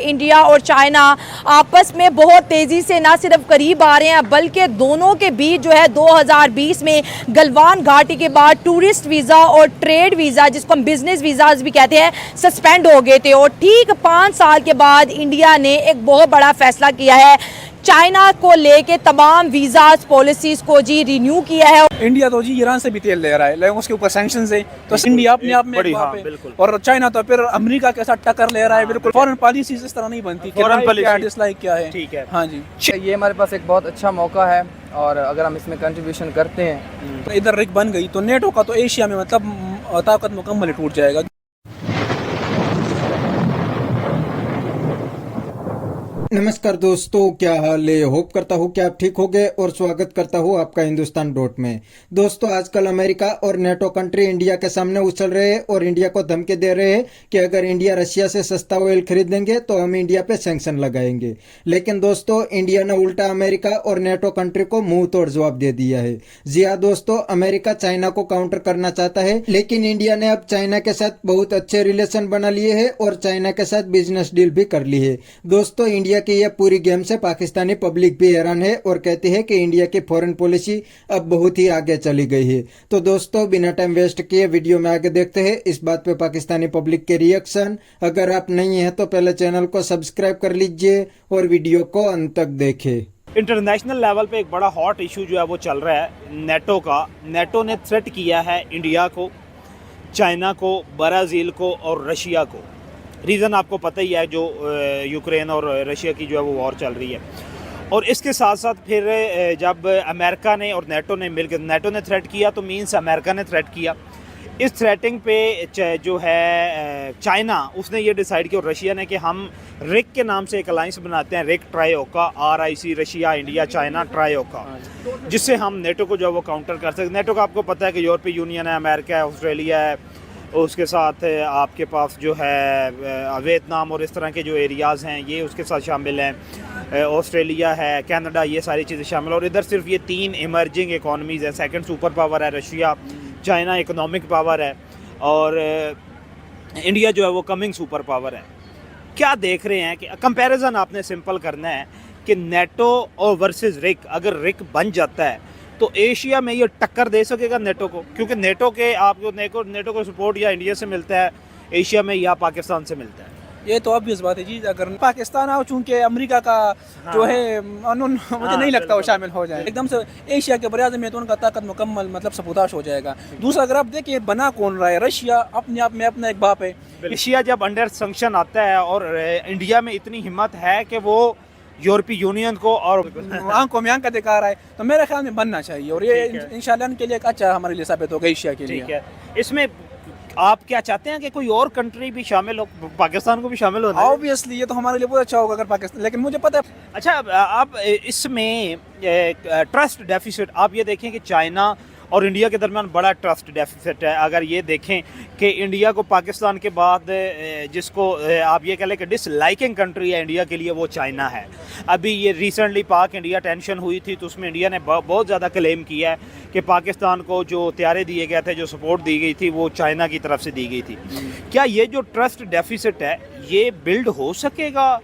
India और China आपस में बहुत तेज़ी से ना सिर्फ करीब आ रहे हैं बल्कि दोनों के बीच जो है 2020 में गलवान घाटी के बाद टूरिस्ट वीज़ा और ट्रेड वीज़ा, जिसको हम बिजनेस वीज़ाज भी कहते हैं, सस्पेंड हो गए थे। और ठीक 5 साल के बाद इंडिया ने एक बहुत बड़ा फैसला किया है, चाइना को लेके तमाम वीज़ाज पॉलिसीज को जी रिन्यू किया है। इंडिया तो जी ईरान से भी तेल ले रहा है, लेकिन उसके ऊपर सैंक्शंस है, तो इंडिया अपने आप में एक वहाँ पे, और चाइना तो फिर अमेरिका के साथ टक्कर ले रहा है। बिल्कुल फॉरेन पॉलिसी इस तरह नहीं बनती, फॉरेन पॉलिसी डिसलाइक क्या है। ठीक है, हाँ जी, ये हमारे पास एक बहुत अच्छा मौका है और अगर हम इसमें कंट्रीब्यूशन करते हैं तो इधर रिक बन गई तो नेटो का तो एशिया में मतलब ताकत मुकम्मल टूट जाएगा। नमस्कार दोस्तों, क्या हाल है। होप करता हूँ कि आप ठीक हो गए और स्वागत करता हूँ आपका हिंदुस्तान डॉट में। दोस्तों, आजकल अमेरिका और नेटो कंट्री इंडिया के सामने उछल रहे हैं और इंडिया को धमकी दे रहे हैं कि अगर इंडिया रशिया से सस्ता ऑयल खरीदेंगे तो हम इंडिया पे सैंक्शन लगाएंगे। लेकिन दोस्तों, इंडिया ने उल्टा अमेरिका और नेटो कंट्री को मुंह तोड़ जवाब दे दिया है। जी हाँ दोस्तों, अमेरिका चाइना को काउंटर करना चाहता है, लेकिन इंडिया ने अब चाइना के साथ बहुत अच्छे रिलेशन बना लिए है और चाइना के साथ बिजनेस डील भी कर ली है। दोस्तों, इंडिया कि यह पूरी गेम से पाकिस्तानी पब्लिक भी हैरान है और कहती है कि इंडिया की फॉरेन पॉलिसी अब बहुत ही आगे चली गई है। तो दोस्तों, बिना टाइम वेस्ट किए वीडियो में आगे देखते हैं इस बात पे पाकिस्तानी पब्लिक के रिएक्शन। अगर आप नहीं हैं तो पहले चैनल को सब्सक्राइब कर लीजिए और वीडियो को अंत तक देखें। इंटरनेशनल लेवल पे एक बड़ा हॉट इशू जो है वो चल रहा है नेटो का। नेटो ने थ्रेट किया है इंडिया को, चाइना को, ब्राज़ील को और रशिया को। रीज़न आपको पता ही है, जो यूक्रेन और रशिया की जो है वो वॉर चल रही है। और इसके साथ साथ फिर जब अमेरिका ने और नेटो ने मिलकर, नेटो ने थ्रेट किया तो मींस अमेरिका ने थ्रेट किया। इस थ्रेटिंग पे जो है चाइना, उसने ये डिसाइड किया, और रशिया ने, कि हम रिक के नाम से एक अलाइंस बनाते हैं, रिक ट्रायोका, RIC, रशिया, इंडिया, चाइना, ट्रायोका, जिससे हम नेटो को जो है वो काउंटर कर सकते। नेटो का आपको पता है कि यूरोपीय यूनियन है, अमेरिका है, ऑस्ट्रेलिया है, उसके साथ आपके पास जो है वियतनाम और इस तरह के जो एरियाज़ हैं ये उसके साथ शामिल हैं, ऑस्ट्रेलिया है, कनाडा, ये सारी चीज़ें शामिल। और इधर सिर्फ ये 3 इमर्जिंग इकोनॉमीज़ हैं। सेकंड सुपर पावर है रशिया, चाइना इकोनॉमिक पावर है, और इंडिया जो है वो कमिंग सुपर पावर है। क्या देख रहे हैं कि कंपैरिजन आपने सिंपल करना है कि नेटो और वर्सेस रिक, अगर रिक बन जाता है तो एशिया में ये टक्कर दे सकेगा नेटो को, क्योंकि नेटो के आपको नेटो को सपोर्ट या इंडिया से मिलता है एशिया में, या पाकिस्तान से मिलता है। ये तो ऑब्वियस बात है जी। अगर पाकिस्तान आओ, चूंकि अमेरिका का जो है मुझे नहीं लगता वो शामिल हो जाए एकदम से एशिया के बराबर में, तो उनका ताकत मुकम्मल मतलब सबूताश हो जाएगा। दूसरा, अगर आप देखिए बना कौन रहा है, रशिया अपने आप में अपना एक बाप है। रशिया जब अंडर संक्शन आता है और इंडिया में इतनी हिम्मत है कि वो यूरोपीय यूनियन को और आंखों में आंख दिखा रहा है, तो मेरे ख्याल में बनना चाहिए, और ये इंशाल्लाह उनके लिए एक अच्छा हमारे लिए साबित होगा, एशिया के लिए। ठीक है, इसमें आप क्या चाहते हैं कि कोई और कंट्री भी शामिल हो, पाकिस्तान को भी शामिल होना है? ऑब्वियसली ये तो हमारे लिए बहुत अच्छा होगा अगर पाकिस्तान, लेकिन मुझे पता है। अच्छा, आप इसमें ट्रस्ट डेफिसिट आप ये देखें कि चाइना और इंडिया के दरमियान बड़ा ट्रस्ट डेफिसिट है। अगर ये देखें कि इंडिया को पाकिस्तान के बाद जिसको आप ये कह लें कि डिसलाइकिंग कंट्री है इंडिया के लिए, वो चाइना है। अभी ये रिसेंटली पाक इंडिया टेंशन हुई थी, तो उसमें इंडिया ने बहुत ज़्यादा क्लेम किया है कि पाकिस्तान को जो त्यारे दिए गए थे, जो सपोर्ट दी गई थी, वो चाइना की तरफ से दी गई थी। क्या ये जो ट्रस्ट डेफिसिट है ये बिल्ड हो सकेगा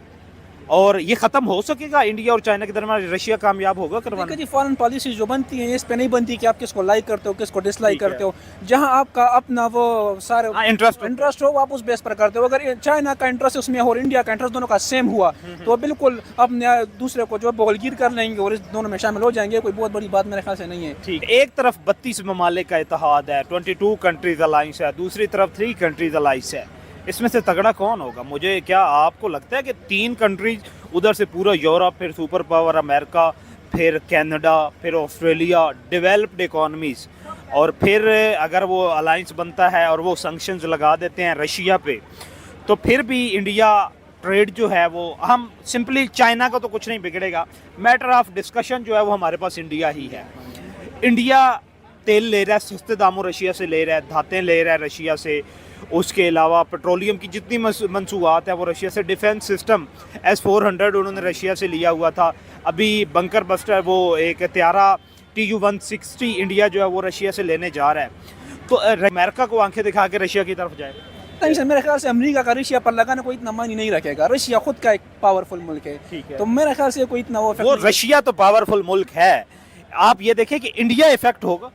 और ये ख़त्म हो सकेगा इंडिया और चाइना के दरमियान? रशिया कामयाब होगा करवाने? जी, फॉरेन पॉलिसी जो बनती है इस पे नहीं बनती कि आप किसको लाइक करते हो, किसको डिसलाइक करते हो। जहां आपका अपना वो सारे इंटरेस्ट हो, आप उस बेस पर करते हो। अगर चाइना का इंटरेस्ट उसमें और इंडिया का इंटरेस्ट दोनों का सेम हुआ तो बिल्कुल अपने दूसरे को जो बगलगीर कर लेंगे और इस दोनों में शामिल हो जाएंगे। कोई बहुत बड़ी बात मेरे ख्याल से नहीं है। ठीक, एक तरफ 32 ममालिक का इत्तेहाद है, 22 कंट्रीज अलाइंस है, दूसरी तरफ 3 कंट्रीज अलाइंस है। इसमें से तगड़ा कौन होगा? मुझे क्या आपको लगता है कि 3 कंट्रीज, उधर से पूरा यूरोप, फिर सुपर पावर अमेरिका, फिर कनाडा, फिर ऑस्ट्रेलिया, डेवलप्ड इकोनॉमीज़, और फिर अगर वो अलाइंस बनता है और वो सैंक्शंस लगा देते हैं रशिया पे, तो फिर भी इंडिया ट्रेड जो है वो, हम सिंपली चाइना का तो कुछ नहीं बिगड़ेगा, मैटर ऑफ डिस्कशन जो है वो हमारे पास इंडिया ही है। इंडिया तेल ले रहा है सस्ते दामों रशिया से ले रहा है, धातें ले रहा है रशिया से, उसके अलावा पेट्रोलियम की जितनी मंसूबात है वो रशिया से। डिफेंस सिस्टम S-400 उन्होंने रशिया से लिया हुआ था। अभी बंकर बस्टर, वो एक त्यारा TU-160 इंडिया जो है वो रशिया से लेने जा रहा है। तो अमेरिका को आंखें दिखा के रशिया की तरफ जाए? नहीं सर, मेरे ख्याल से अमेरिका का रशिया पर लगाना कोई इतना मायने नहीं रखेगा। रशिया खुद का एक पावरफुल मुल्क है, ठीक है। तो मेरे ख्याल से कोई इतना वो effect वो नहीं- रशिया तो पावरफुल मुल्क है, आप ये देखें कि इंडिया इफेक्ट होगा।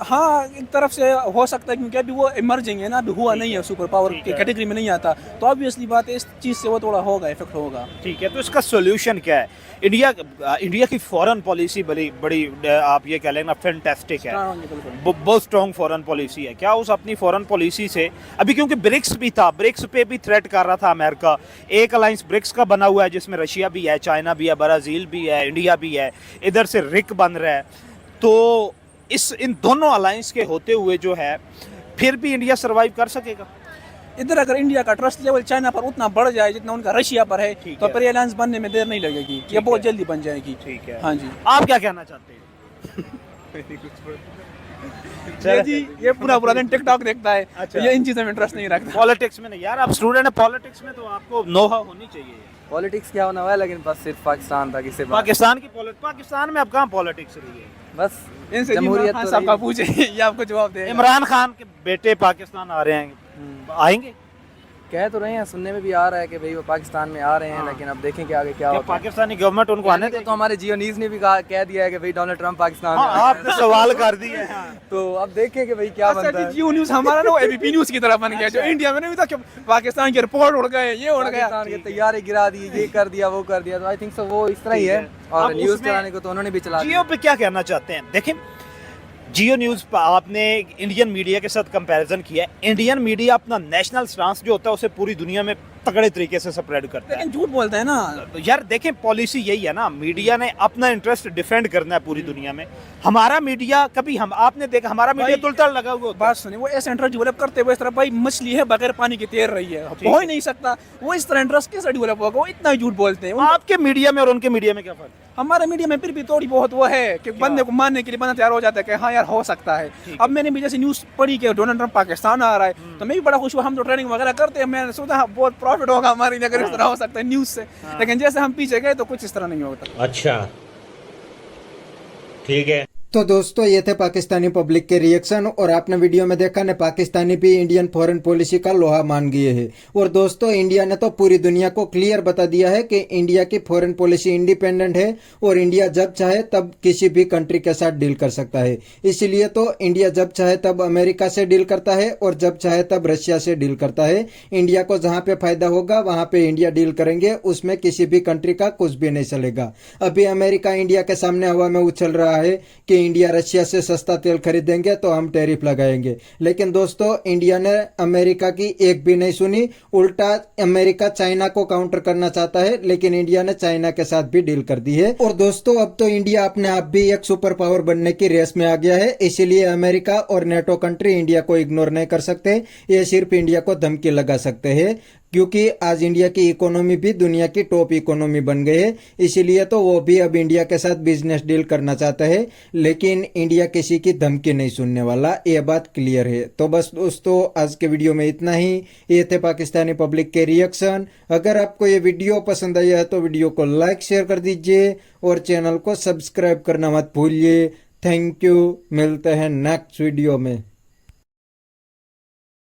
हाँ, एक तरफ से हो सकता है, क्योंकि अभी वो इमर्जिंग है ना, अभी हुआ नहीं है, सुपर पावर ठीक की है। कैटेगरी में नहीं आता, तो ऑब्वियसली बात है इस चीज़ से वो थोड़ा होगा, इफेक्ट होगा। ठीक है, तो इसका सोल्यूशन क्या है? इंडिया की फॉरेन पॉलिसी बड़ी बड़ी आप ये कह लें ना, फैंटास्टिक है, हाँ, बिल्कुल। बहुत स्ट्रॉन्ग फॉरेन पॉलिसी है। क्या उस अपनी फॉरेन पॉलिसी से अभी, क्योंकि ब्रिक्स भी था, ब्रिक्स पे भी थ्रेट कर रहा था अमेरिका, एक अलायंस ब्रिक्स का बना हुआ है जिसमें रशिया भी है, चाइना भी है, ब्राज़ील भी है, इंडिया भी है, इधर से रिक बन रहा है, तो इन दोनों अलायंस के होते हुए जो है फिर भी इंडिया सरवाइव कर सकेगा? इधर अगर इंडिया का ट्रस्ट लेवल चाइना पर उतना बढ़ जाए जितना उनका रशिया पर है, ठीक तो है। फिर अलायंस बनने में देर नहीं लगेगी, ये ठीक बहुत है। जल्दी बन जाएगी। ठीक है, हाँ जी। आप क्या कहना चाहते हैं? ये जी, ये पूरा दिन टिकटॉक देखता है, अच्छा। ये इन चीज़ों में इंटरेस्ट नहीं रखता। पॉलिटिक्स में नहीं यार, आप स्टूडेंट है, पॉलिटिक्स में तो आपको नोहा होनी चाहिए। पॉलिटिक्स क्या होना हुआ है, लेकिन बस सिर्फ पाकिस्तान तक इससे बात। पाकिस्तान की पाकिस्तान में अब कहाँ पॉलिटिक्स रही है? बस इनसे जमहूरियत हाँ, तो सबका रही। पूछे ये आपको जवाब दे। इमरान खान के बेटे पाकिस्तान आ रहे हैं, आएंगे? कह तो रहे हैं, सुनने में भी आ रहा है कि भाई वो पाकिस्तान में आ रहे हैं, लेकिन अब देखें कि आगे क्या क्या होता है। पाकिस्तानी गवर्नमेंट उनको आने आने को देगी? तो हमारे जियो न्यूज़ ने भी कह दिया है कि भाई डोनाल्ड ट्रंप पाकिस्तान हाँ, में है। आपने सवाल कर दिए हैं। तो अब देखें कि भाई क्या बनता है। जियो न्यूज़ हमारा ना वो एबीपी न्यूज़ की तरह बन गया, जो इंडिया में नहीं था कि पाकिस्तान के रिपोर्ट उड़ गए, ये उड़ गया। पाकिस्तान के तैयारे गिरा दिए, ये कर दिया, वो कर दिया, तो आई थिंक सो वो इस तरह ही है। और अब न्यूज़ उसमें चलाने को तो उन्होंने भी चला जियो पे क्या कहना चाहते हैं? देखें, जियो न्यूज़ पर आपने इंडियन मीडिया के साथ कंपैरिजन किया है। इंडियन मीडिया अपना नेशनल स्टांस जो होता है उसे पूरी दुनिया में तगड़े तरीके से स्प्रेड करता है। लेकिन झूठ बोलते हैं ना। तो यार देखें, पॉलिसी यही है ना, मीडिया ने अपना इंटरेस्ट डिफेंड करना है पूरी दुनिया में। हमारा मीडिया कभी आपने देखा, हमारा मीडिया भाई, तुलतड़ लगा हुआ होता है। बात सुनिए, वो ऐसा इंटरेस्ट डेवलप करते हुए इस तरह, भाई मछली है बगैर पानी के तैर रही है, हो ही नहीं सकता, वो इस तरह इंटरेस्ट कैसे डेवलप होगा? वो इतना झूठ बोलते हैं। आपके मीडिया में और उनके मीडिया में क्या फर्क है? हमारे मीडिया में फिर भी थोड़ी बहुत वो है कि बंदे को मानने के लिए बंदा तैयार हो जाता है कि हाँ यार हो सकता है। अब मैंने भी जैसे न्यूज़ पढ़ी कि डोनाल्ड ट्रंप पाकिस्तान आ रहा है, तो मैं भी बड़ा खुश हुआ। हम तो ट्रेनिंग वगैरह करते हैं, मैंने सोचा हाँ, बहुत प्रॉफिट होगा हमारे लिए अगर इस तरह हो सकता है न्यूज़ से, लेकिन जैसे हम पीछे गए तो कुछ इस तरह नहीं होता। अच्छा, ठीक है। तो दोस्तों ये थे पाकिस्तानी पब्लिक के रिएक्शन, और आपने वीडियो में देखा ने पाकिस्तानी भी इंडियन फॉरेन पॉलिसी का लोहा मान गए हैं। और दोस्तों इंडिया ने तो पूरी दुनिया को क्लियर बता दिया है कि इंडिया की फॉरेन पॉलिसी इंडिपेंडेंट है, और इंडिया जब चाहे तब किसी भी कंट्री के साथ डील कर सकता है। इसीलिए तो इंडिया जब चाहे तब अमेरिका से डील करता है, और जब चाहे तब रशिया से डील करता है। इंडिया को जहां पे फायदा होगा वहां पे इंडिया डील करेंगे, उसमें किसी भी कंट्री का कुछ भी नहीं चलेगा। अभी अमेरिका इंडिया के सामने हवा में उछल रहा है कि इंडिया रशिया से सस्ता तेल खरीदेंगे तो हम टैरिफ लगाएंगे, लेकिन दोस्तों इंडिया ने अमेरिका की एक भी नहीं सुनी। उल्टा अमेरिका चाइना को काउंटर करना चाहता है, लेकिन इंडिया ने चाइना के साथ भी डील कर दी है। और दोस्तों अब तो इंडिया अपने आप भी एक सुपर पावर बनने की रेस में आ गया है, इसीलिए अमेरिका और नेटो कंट्री इंडिया को इग्नोर नहीं कर सकते, ये सिर्फ इंडिया को धमकी लगा सकते हैं, क्योंकि आज इंडिया की इकोनॉमी भी दुनिया की टॉप इकोनॉमी बन गई है। इसीलिए तो वो भी अब इंडिया के साथ बिजनेस डील करना चाहता है, लेकिन इंडिया किसी की धमकी नहीं सुनने वाला, ये बात क्लियर है। तो बस दोस्तों आज के वीडियो में इतना ही। ये थे पाकिस्तानी पब्लिक के रिएक्शन। अगर आपको ये वीडियो पसंद आया है तो वीडियो को लाइक शेयर कर दीजिए, और चैनल को सब्सक्राइब करना मत भूलिए। थैंक यू, मिलते हैं नेक्स्ट वीडियो में।